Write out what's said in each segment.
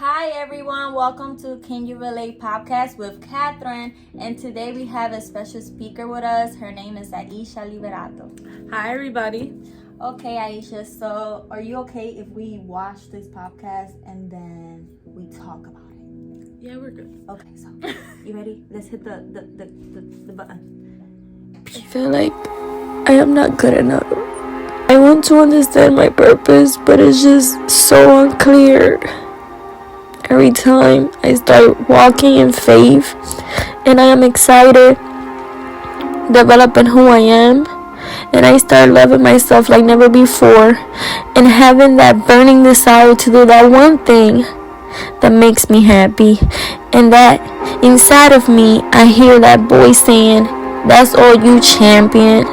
Hi everyone, welcome to Can You Relate podcast with Catherine, and today we have a special speaker with us. Her name is Aisha Liberato. Hi everybody. Okay, Aisha, so are you okay if we watch this podcast and then we talk about it? Yeah, we're good. Okay, so you ready? Let's hit the button. I feel like I am not good enough. I want to understand my purpose, but it's just so unclear. Every time I start walking in faith and I am excited, developing who I am, and I start loving myself like never before, and having that burning desire to do that one thing that makes me happy, and that inside of me I hear that voice saying, "That's all you, champion."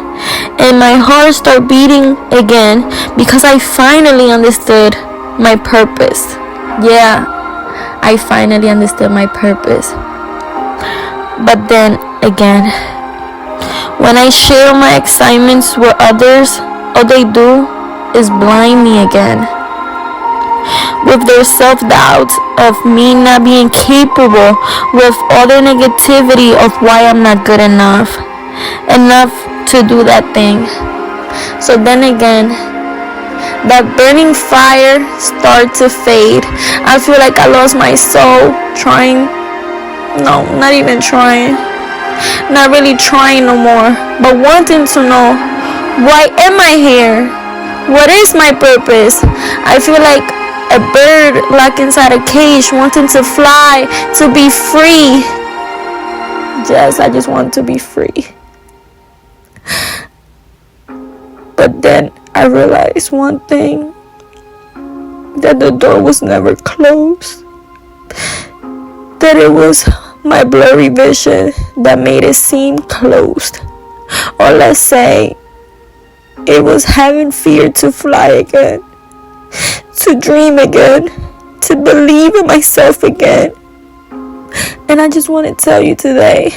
And my heart start beating again because I finally understood my purpose. Yeah, I finally understood my purpose. But then again, when I share my excitements with others, all they do is blind me again with their self-doubt of me not being capable, with all their negativity of why I'm not good enough to do that thing. So then again, that burning fire started to fade. I feel like I lost my soul not even trying, not really trying no more, but wanting to know, why am I here? What is my purpose? I feel like a bird locked inside a cage, wanting to fly, to be free. Yes, I just want to be free. But then I realized one thing, that the door was never closed, that it was my blurry vision that made it seem closed. Or let's say, it was having fear to fly again, to dream again, to believe in myself again. And I just want to tell you today,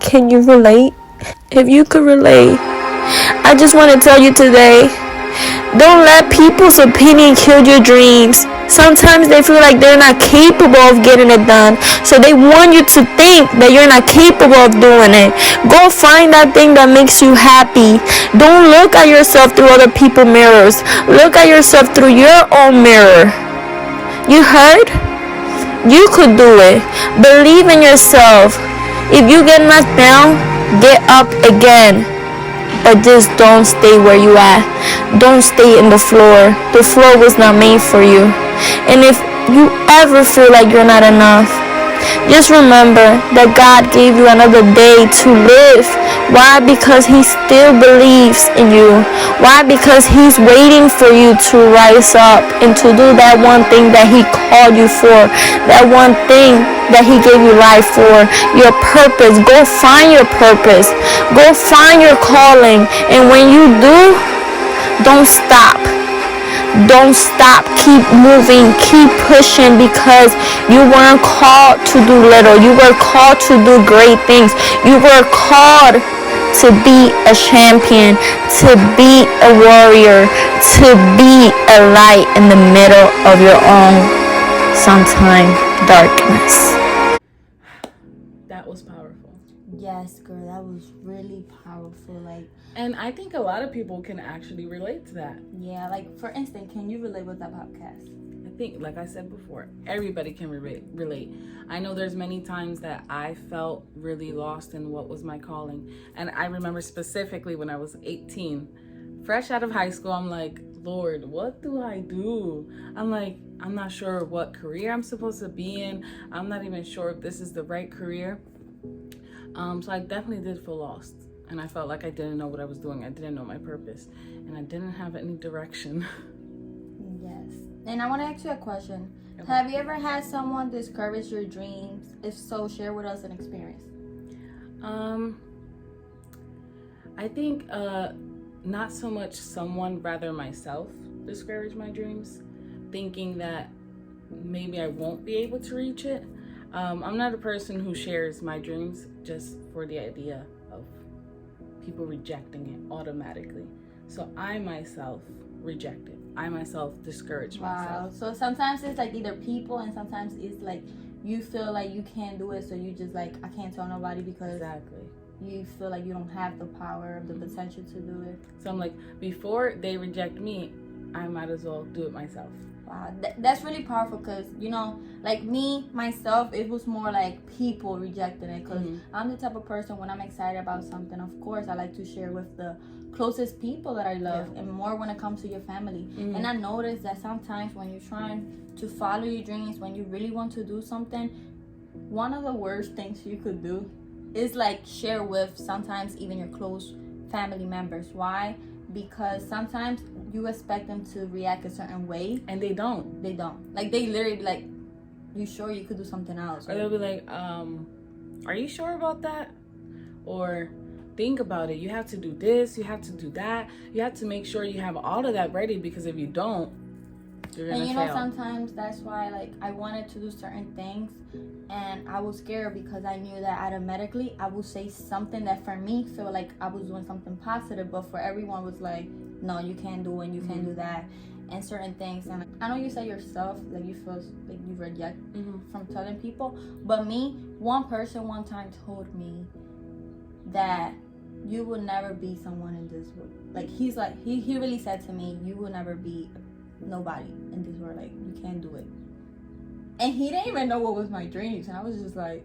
can you relate? If you could relate, I just want to tell you today, don't let people's opinion kill your dreams. Sometimes they feel like they're not capable of getting it done, so they want you to think that you're not capable of doing it. Go find that thing that makes you happy. Don't look at yourself through other people's mirrors. Look at yourself through your own mirror. You heard? You could do it. Believe in yourself. If you get knocked down, get up again. But just don't stay where you at. Don't stay in the floor. The floor was not made for you. And if you ever feel like you're not enough, just remember that God gave you another day to live. Why? Because He still believes in you. Why? Because He's waiting for you to rise up and to do that one thing that He called you for. That one thing that He gave you life for. Your purpose. Go find your purpose. Go find your calling. And when you do, don't stop. Don't stop. Keep moving. Keep pushing, because you weren't called to do little. You were called to do great things. You were called to be a champion, to be a warrior, to be a light in the middle of your own sometime darkness. That was powerful. Yes, girl, that was really powerful. And I think a lot of people can actually relate to that. Yeah, for instance, can you relate with that podcast? I think, like I said before, everybody can relate. I know there's many times that I felt really lost in what was my calling. And I remember specifically when I was 18, fresh out of high school, I'm like, Lord, what do I do? I'm like, I'm not sure what career I'm supposed to be in. I'm not even sure if this is the right career. So I definitely did feel lost. And I felt like I didn't know what I was doing. I didn't know my purpose. And I didn't have any direction. Yes. And I want to ask you a question. Okay. Have you ever had someone discourage your dreams? If so, share with us an experience. I think not so much someone, rather myself, discouraged my dreams, thinking that maybe I won't be able to reach it. I'm not a person who shares my dreams just for the idea of people rejecting it automatically. So I myself reject it. I myself discourage myself. So sometimes it's like either people, and sometimes it's like you feel like you can't do it, so you just like, I can't tell nobody because Exactly. you feel like you don't have the power or the potential to do it. So I'm like, before they reject me, I might as well do it myself. Wow, that's really powerful because, you know, like me, myself, it was more like people rejecting it because I'm the type of person when I'm excited about something, of course, I like to share with the closest people that I love and more when it comes to your family. And I noticed that sometimes when you're trying to follow your dreams, when you really want to do something, one of the worst things you could do is like share with sometimes even your close family members. Why? Because sometimes you expect them to react a certain way and they don't. Like they literally be like, you sure you could do something else? Or they'll be like, are you sure about that? Or think about it, you have to do this, you have to do that, you have to make sure you have all of that ready, because if you don't, you're gonna fail. Sometimes that's why like I wanted to do certain things and I was scared because I knew that automatically I would say something that for me felt like I was doing something positive, but for everyone was like, no, you can't do it, you can't do that, and certain things. And I know you said yourself like you feel like you reject from telling people, but me, one person one time told me that you will never be someone in this world. Like he's like he really said to me, you will never be nobody in this world, like you can't do it. And he didn't even know what was my dreams, and I was just like,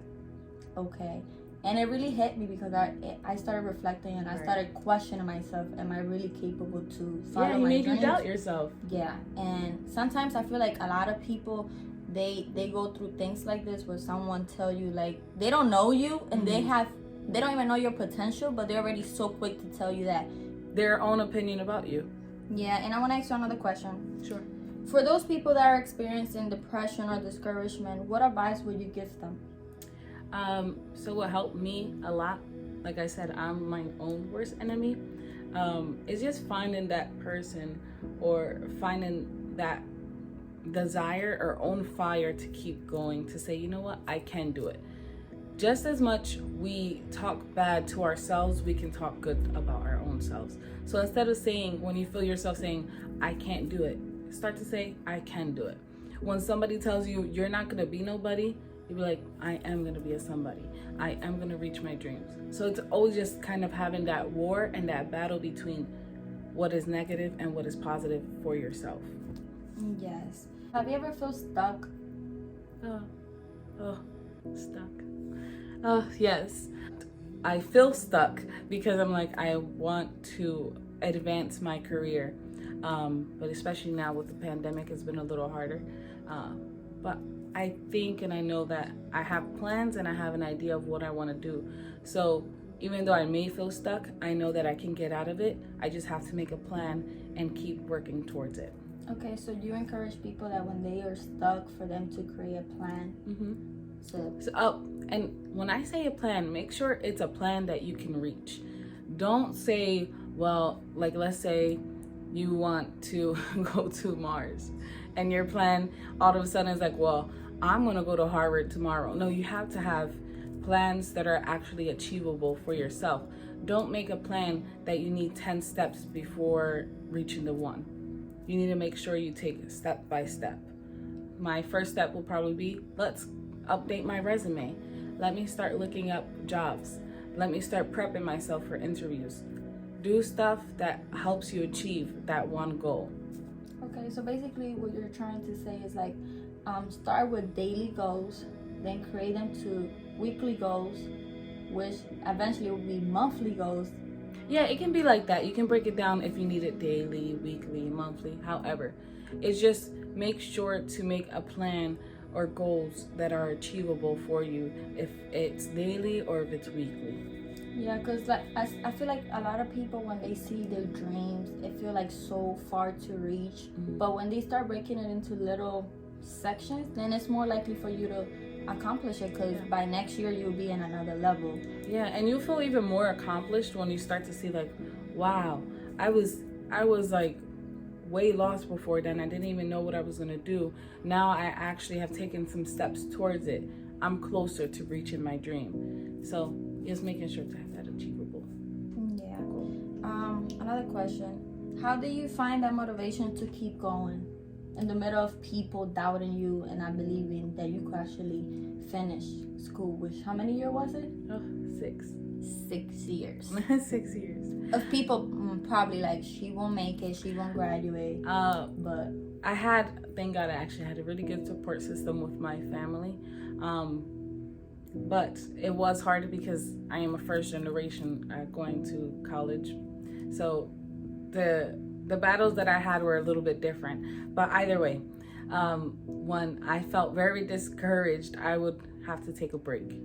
okay. And it really hit me because I started reflecting and I started questioning myself, am I really capable to follow my dreams? Yeah, he made you doubt yourself. Yeah. And sometimes I feel like a lot of people, they go through things like this where someone tell you like they don't know you and they don't even know your potential, but they're already so quick to tell you that their own opinion about you. Yeah. And I want to ask you another question. Sure. For those people that are experiencing depression or discouragement, what advice would you give them? So what helped me a lot, like I said, I'm my own worst enemy, is just finding that person or finding that desire or own fire to keep going, to say, you know what, I can do it. Just as much we talk bad to ourselves, we can talk good about our own selves. So instead of saying, when you feel yourself saying, I can't do it, start to say, I can do it. When somebody tells you you're not gonna be nobody, you be like, I am gonna be a somebody. I am gonna reach my dreams. So it's always just kind of having that war and that battle between what is negative and what is positive for yourself. Yes. Have you ever felt stuck? Stuck. Yes. I feel stuck because I'm like, I want to advance my career. But especially now with the pandemic, it's been a little harder. But I think and I know that I have plans and I have an idea of what I want to do. So even though I may feel stuck, I know that I can get out of it. I just have to make a plan and keep working towards it. Okay, so do you encourage people that when they are stuck for them to create a plan? And when I say a plan, make sure it's a plan that you can reach. Don't say, well, like let's say you want to go to Mars and your plan all of a sudden is like, well, I'm gonna go to Harvard tomorrow. No, you have to have plans that are actually achievable for yourself. Don't make a plan that you need 10 steps before reaching the one. You need to make sure you take it step by step. My first step will probably be, let's update my resume. Let me start looking up jobs. Let me start prepping myself for interviews. Do stuff that helps you achieve that one goal. Okay, so basically what you're trying to say is like, start with daily goals, then create them to weekly goals, which eventually will be monthly goals. Yeah, it can be like that. You can break it down if you need it daily, weekly, monthly, however. It's just make sure to make a plan or goals that are achievable for you, if it's daily or if it's weekly. Yeah, because like I feel like a lot of people, when they see their dreams, it feel like so far to reach. But when they start breaking it into little sections, then it's more likely for you to accomplish it, because by next year you'll be in another level. Yeah, and you'll feel even more accomplished when you start to see like, wow, I was like way lost before then. I didn't even know what I was gonna do. Now I actually have taken some steps towards it. I'm closer to reaching my dream. So just making sure to have that achievable. Yeah. Another question. How do you find that motivation to keep going in the middle of people doubting you and not believing that you could actually finish school? Which, how many years was it? 6. 6 years. 6 years. Of people probably like, she won't make it, she won't graduate. But I had, thank God, I actually had a really good support system with my family. But it was hard because I am a first generation going to college. So the battles that I had were a little bit different. But either way, when I felt very discouraged, I would have to take a break.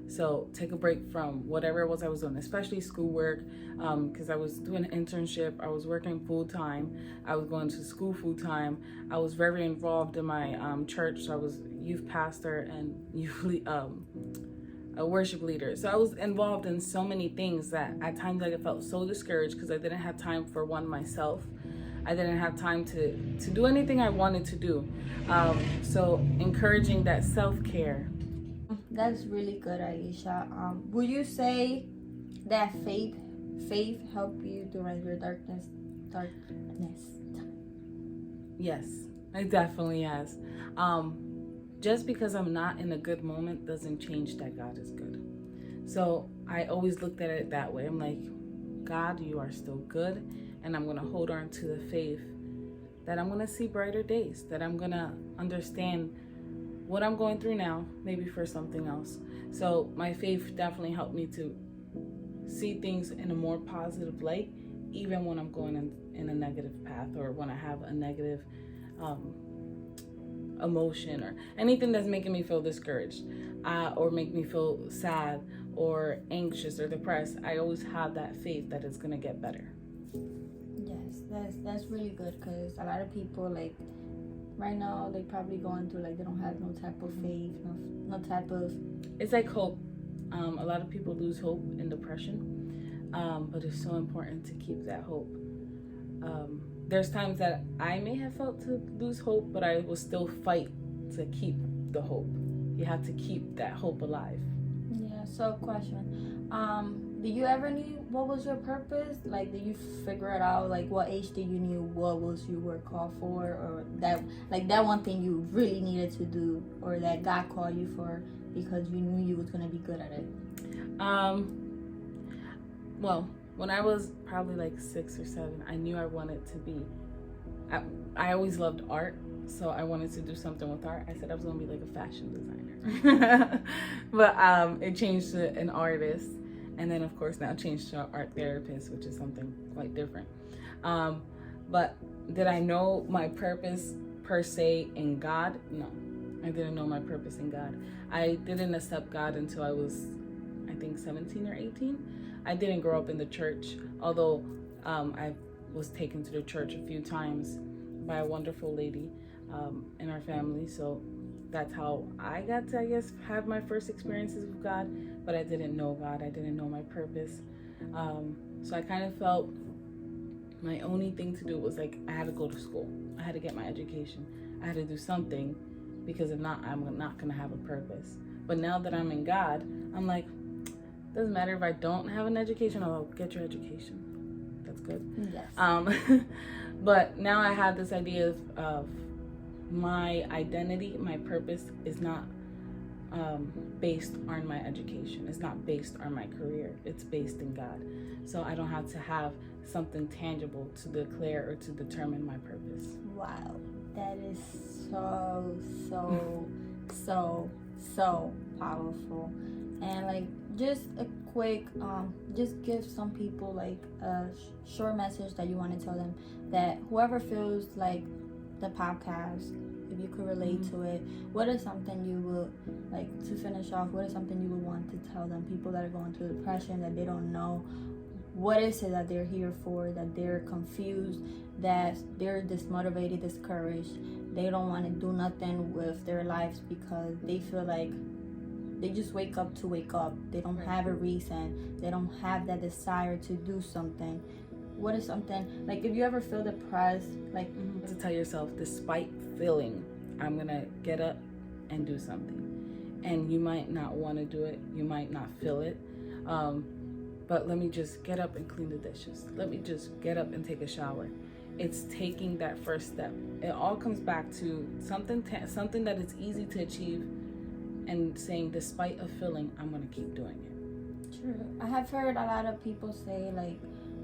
So take a break from whatever it was I was doing, especially schoolwork, because I was doing an internship. I was working full time. I was going to school full time. I was very involved in my church. So I was youth pastor and a worship leader. So I was involved in so many things that at times I felt so discouraged because I didn't have time for myself. I didn't have time to do anything I wanted to do. So encouraging that self-care. that's really good, Aisha. Would you say that faith helped you during your darkness? Yes, it definitely has. Just because I'm not in a good moment doesn't change that God is good. So I always looked at it that way. I'm like, God, you are still good, and I'm going to hold on to the faith that I'm going to see brighter days, that I'm going to understand what I'm going through now, maybe for something else. So my faith definitely helped me to see things in a more positive light, even when I'm going in a negative path, or when I have a negative emotion or anything that's making me feel discouraged or make me feel sad or anxious or depressed. I always have that faith that it's going to get better. Yes, that's really good, because a lot of people, like, right now they probably going through, like, they don't have no type of faith, no type of... It's like hope. A lot of people lose hope in depression, but it's so important to keep that hope. There's times that I may have felt to lose hope, but I will still fight to keep the hope. You have to keep that hope alive. Yeah, so question. Did you ever knew what was your purpose? Like, did you figure it out? Like, what age did you knew what was you were called for? Or that, like, that one thing you really needed to do, or that God called you for because you knew you was going to be good at it? Well, when I was probably like 6 or 7, I knew I wanted to be, I always loved art, so I wanted to do something with art. I said I was going to be like a fashion designer. But it changed to an artist, and then of course now changed to an art therapist, which is something quite different. But did I know my purpose per se in God? No, I didn't know my purpose in God. I didn't accept God until I was, I think, 17 or 18. I didn't grow up in the church, although I was taken to the church a few times by a wonderful lady in our family. So that's how I got to, I guess, have my first experiences with God. But I didn't know God. I didn't know my purpose. So I kind of felt my only thing to do was, like, I had to go to school. I had to get my education. I had to do something, because if not, I'm not going to have a purpose. But now that I'm in God, I'm like, doesn't matter if I don't have an education, I'll get your education. That's good. Yes. But now I have this idea of my identity, my purpose is not based on my education. It's not based on my career. It's based in God. So I don't have to have something tangible to declare or to determine my purpose. Wow. That is so powerful. And, like, just a quick, just give some people, like, a short message that you want to tell them, that whoever feels like the podcast, if you could relate to it, what is something you would, like, to finish off, what is something you would want to tell them, people that are going through depression, that they don't know what is it that they're here for, that they're confused, that they're dismotivated, discouraged, they don't want to do nothing with their lives because they feel like they just wake up to wake up. They don't have a reason. They don't have that desire to do something. What is something, like, if you ever feel depressed, like, to tell yourself, despite feeling, I'm going to get up and do something. And you might not want to do it. You might not feel it. but let me just get up and clean the dishes. Let me just get up and take a shower. It's taking that first step. It all comes back to something that is easy to achieve, and saying, despite a feeling, I'm gonna keep doing it. True. I have heard a lot of people say like,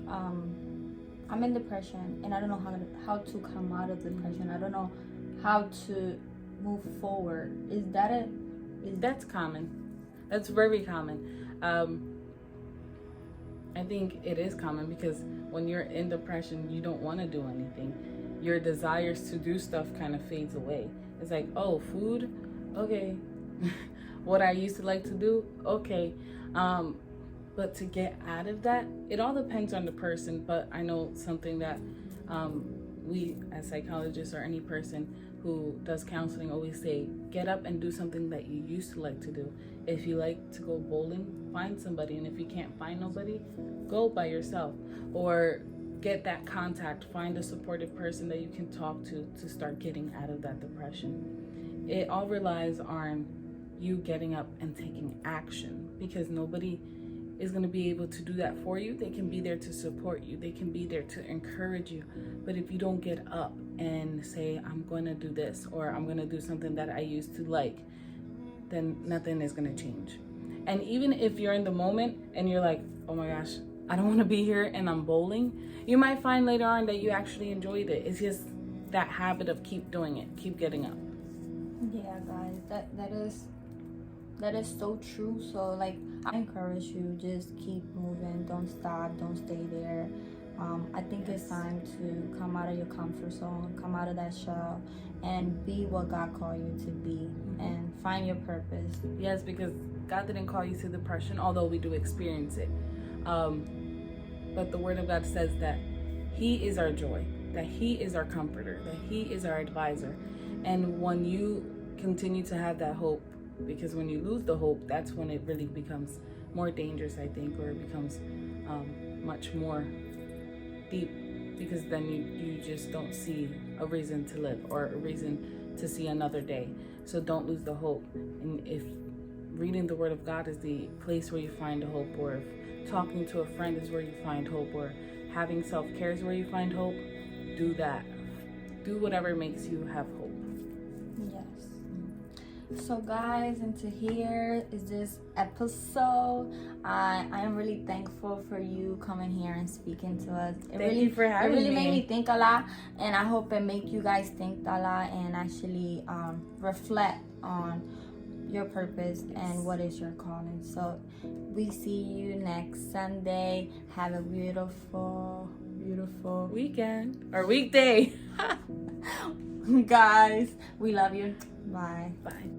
I'm in depression and I don't know how to come out of depression. I don't know how to move forward. Is that it? That's common. That's very common. I think it is common because when you're in depression, you don't want to do anything. Your desires to do stuff kind of fades away. It's like, oh, food, okay. What I used to like to do, okay. But to get out of that, it all depends on the person. But I know something that we as psychologists or any person who does counseling always say, get up and do something that you used to like to do. If you like to go bowling, find somebody. And if you can't find nobody, go by yourself. Or get that contact, find a supportive person that you can talk to start getting out of that depression. It all relies on you getting up and taking action, because nobody is going to be able to do that for you. They can be there to support you. They can be there to encourage you. But if you don't get up and say, I'm going to do this, or I'm going to do something that I used to like, then nothing is going to change. And even if you're in the moment and you're like, oh my gosh, I don't want to be here and I'm bowling, you might find later on that you actually enjoyed it. It's just that habit of keep doing it, keep getting up. Yeah, guys, that is so true. So like, I encourage you, just keep moving, don't stop, don't stay there. I think it's time to come out of your comfort zone, come out of that shell, and be what God called you to be, and find your purpose. Yes, because God didn't call you to depression, although we do experience it. But the Word of God says that He is our joy, that He is our comforter, that He is our advisor. And when you continue to have that hope, because when you lose the hope, that's when it really becomes more dangerous, I think, or it becomes much more deep, because then you just don't see a reason to live or a reason to see another day. So don't lose the hope. And if reading the Word of God is the place where you find hope, or if talking to a friend is where you find hope, or having self-care is where you find hope, do that. Do whatever makes you have hope. So guys, and to hear is this episode, I am really thankful for you coming here and speaking to us. Thank you for having me. It really made me think a lot, and I hope it make you guys think a lot and actually reflect on your purpose and what is your calling. So we see you next Sunday. Have a beautiful weekend or weekday. Guys, we love you. Bye. Bye.